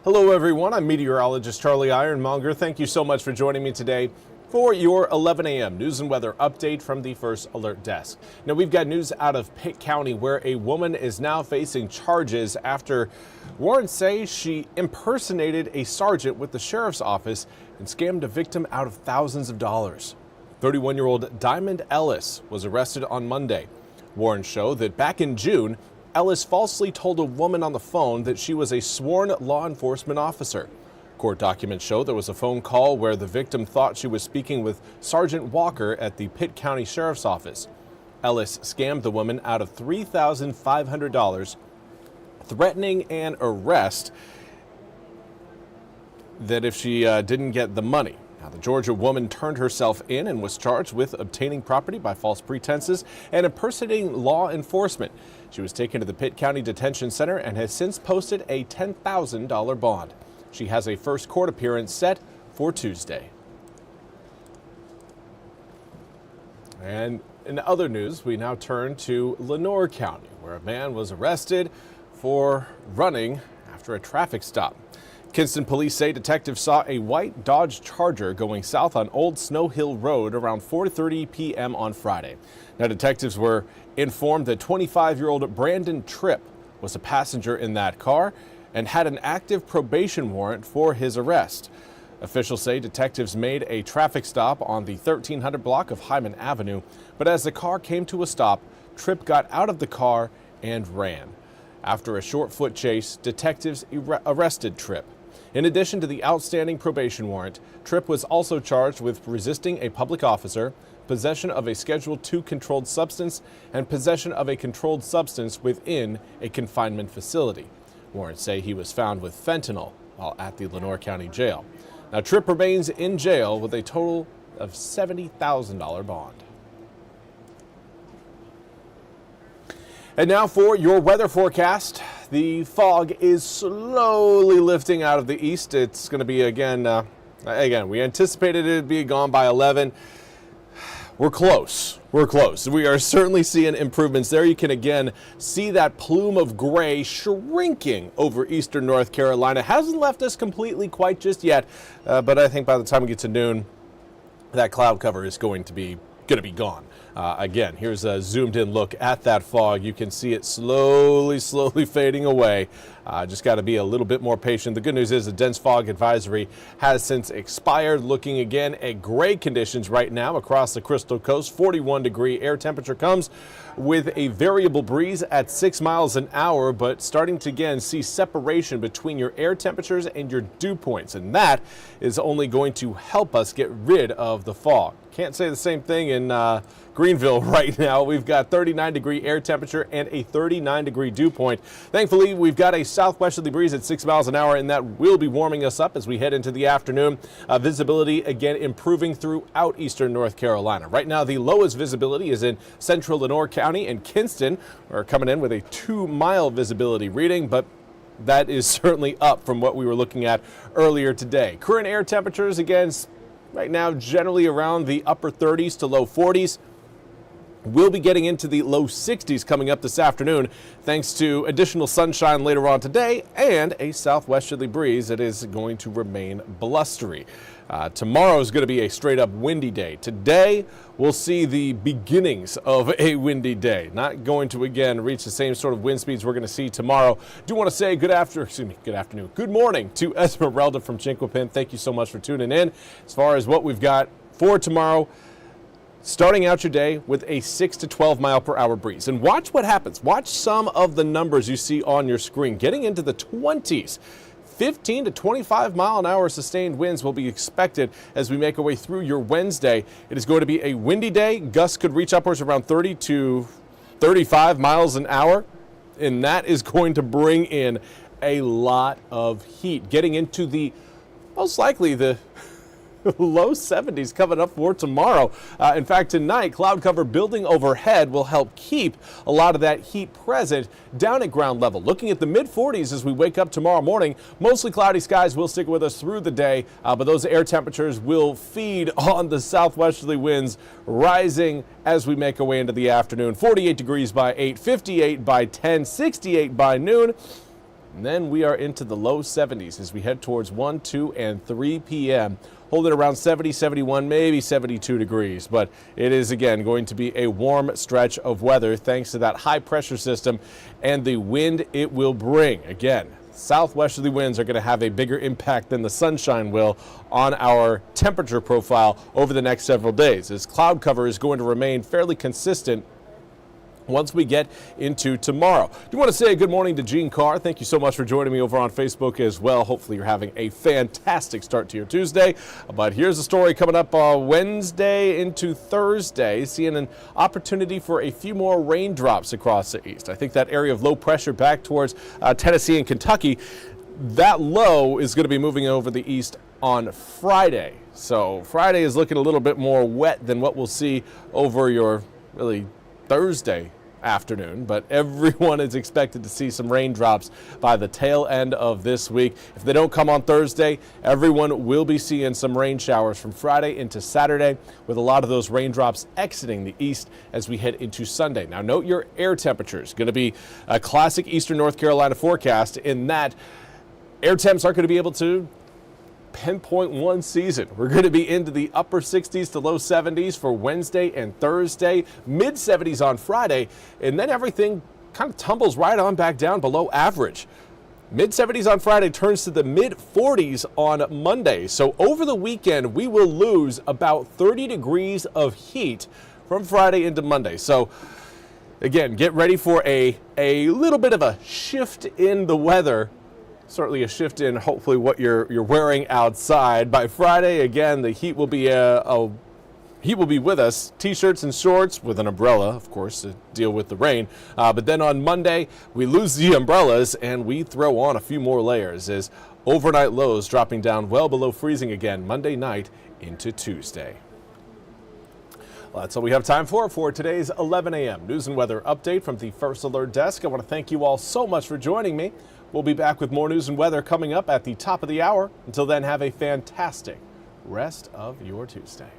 Hello everyone, I'm Meteorologist Charlie Ironmonger. Thank you so much for joining me today for your 11 a.m. news and weather update from the First Alert Desk. Now we've got news out of Pitt County where a woman is now facing charges after warrants say she impersonated a sergeant with the sheriff's office and scammed a victim out of thousands of dollars. 31-year-old Diamond Ellis was arrested on Monday. Warrants show that back in June, Ellis falsely told a woman on the phone that she was a sworn law enforcement officer. Court documents show there was a phone call where the victim thought she was speaking with Sergeant Walker at the Pitt County Sheriff's Office. Ellis scammed the woman out of $3,500, threatening an arrest that if she didn't get the money. Now, the Georgia woman turned herself in and was charged with obtaining property by false pretenses and impersonating law enforcement. She was taken to the Pitt County Detention Center and has since posted a $10,000 bond. She has a first court appearance set for Tuesday. And in other news, we now turn to Lenoir County, where a man was arrested for running after a traffic stop. Kinston police say detectives saw a white Dodge Charger going south on Old Snow Hill Road around 4:30 p.m. on Friday. Now, detectives were informed that 25-year-old Brandon Tripp was a passenger in that car and had an active probation warrant for his arrest. Officials say detectives made a traffic stop on the 1300 block of Hyman Avenue, but as the car came to a stop, Tripp got out of the car and ran. After a short foot chase, detectives arrested Tripp. In addition to the outstanding probation warrant, Tripp was also charged with resisting a public officer, possession of a Schedule II controlled substance, and possession of a controlled substance within a confinement facility. Warrants say he was found with fentanyl while at the Lenoir County Jail. Now, Tripp remains in jail with a total of $70,000 bond. And now for your weather forecast. The fog is slowly lifting out of the east. It's going to be again, we anticipated it would be gone by 11. We're close. We are certainly seeing improvements there. You can again see that plume of gray shrinking over eastern North Carolina. Hasn't left us completely quite just yet, but I think by the time we get to noon, that cloud cover is going to be gone. Again, here's a zoomed in look at that fog. You can see it slowly fading away. Just got to be a little bit more patient. The good news is the dense fog advisory has since expired. Looking again at gray conditions right now across the Crystal Coast. 41-degree air temperature comes with a variable breeze at 6 miles an hour, but starting to again see separation between your air temperatures and your dew points, and that is only going to help us get rid of the fog. Can't say the same thing in Greenville right now. We've got 39-degree air temperature and a 39-degree dew point. Thankfully, we've got a southwesterly breeze at 6 miles an hour, and that will be warming us up as we head into the afternoon. Visibility again improving throughout eastern North Carolina. Right now, the lowest visibility is in central Lenoir County and Kinston. We're coming in with a 2-mile visibility reading, but that is certainly up from what we were looking at earlier today. Current air temperatures again right now generally around the upper 30s to low 40s. We'll be getting into the low 60s coming up this afternoon thanks to additional sunshine later on today and a southwesterly breeze that is going to remain blustery. Tomorrow is going to be a straight up windy day. Today we'll see the beginnings of a windy day. Not going to again reach the same sort of wind speeds we're going to see tomorrow. Do want to say good morning to Esmeralda from Chinquapin. Thank you so much for tuning in. As far as what we've got for tomorrow, starting out your day with a 6 to 12 mile per hour breeze. And watch what happens. Watch some of the numbers you see on your screen. Getting into the 20s. 15 to 25 mile an hour sustained winds will be expected as we make our way through your Wednesday. It is going to be a windy day. Gusts could reach upwards around 30 to 35 miles an hour. And that is going to bring in a lot of heat. Getting into the, most likely the low 70s coming up for tomorrow. In fact, tonight, cloud cover building overhead will help keep a lot of that heat present down at ground level. Looking at the mid 40s as we wake up tomorrow morning. Mostly cloudy skies will stick with us through the day, but those air temperatures will feed on the southwesterly winds rising as we make our way into the afternoon. 48 degrees by 8, 58 by 10, 68 by noon. And then we are into the low 70s as we head towards 1, 2, and 3 p.m. Holding around 70, 71, maybe 72 degrees. But it is, again, going to be a warm stretch of weather thanks to that high pressure system and the wind it will bring. Again, southwesterly winds are going to have a bigger impact than the sunshine will on our temperature profile over the next several days, as cloud cover is going to remain fairly consistent once we get into tomorrow. Do want to say good morning to Gene Carr. Thank you so much for joining me over on Facebook as well. Hopefully you're having a fantastic start to your Tuesday. But here's a story coming up Wednesday into Thursday, seeing an opportunity for a few more raindrops across the east. I think that area of low pressure back towards Tennessee and Kentucky, that low is going to be moving over the east on Friday. So Friday is looking a little bit more wet than what we'll see over your really Thursday afternoon, but everyone is expected to see some raindrops by the tail end of this week. If they don't come on Thursday, everyone will be seeing some rain showers from Friday into Saturday, with a lot of those raindrops exiting the east as we head into Sunday. Now note your air temperatures. Going to be a classic eastern North Carolina forecast in that air temps aren't going to be able to pinpoint one season. We're going to be into the upper 60s to low 70s for Wednesday and Thursday, mid 70s on Friday, and then everything kind of tumbles right on back down below average. Mid 70s on Friday turns to the mid 40s on Monday. So over the weekend, we will lose about 30 degrees of heat from Friday into Monday. So again, get ready for a little bit of a shift in the weather. Certainly a shift in hopefully what you're wearing outside. By Friday, again, the heat will be with us. T-shirts and shorts with an umbrella, of course, to deal with the rain. But then on Monday, we lose the umbrellas and we throw on a few more layers as overnight lows dropping down well below freezing again Monday night into Tuesday. Well, that's all we have time for today's 11 a.m. news and weather update from the First Alert Desk. I want to thank you all so much for joining me. We'll be back with more news and weather coming up at the top of the hour. Until then, have a fantastic rest of your Tuesday.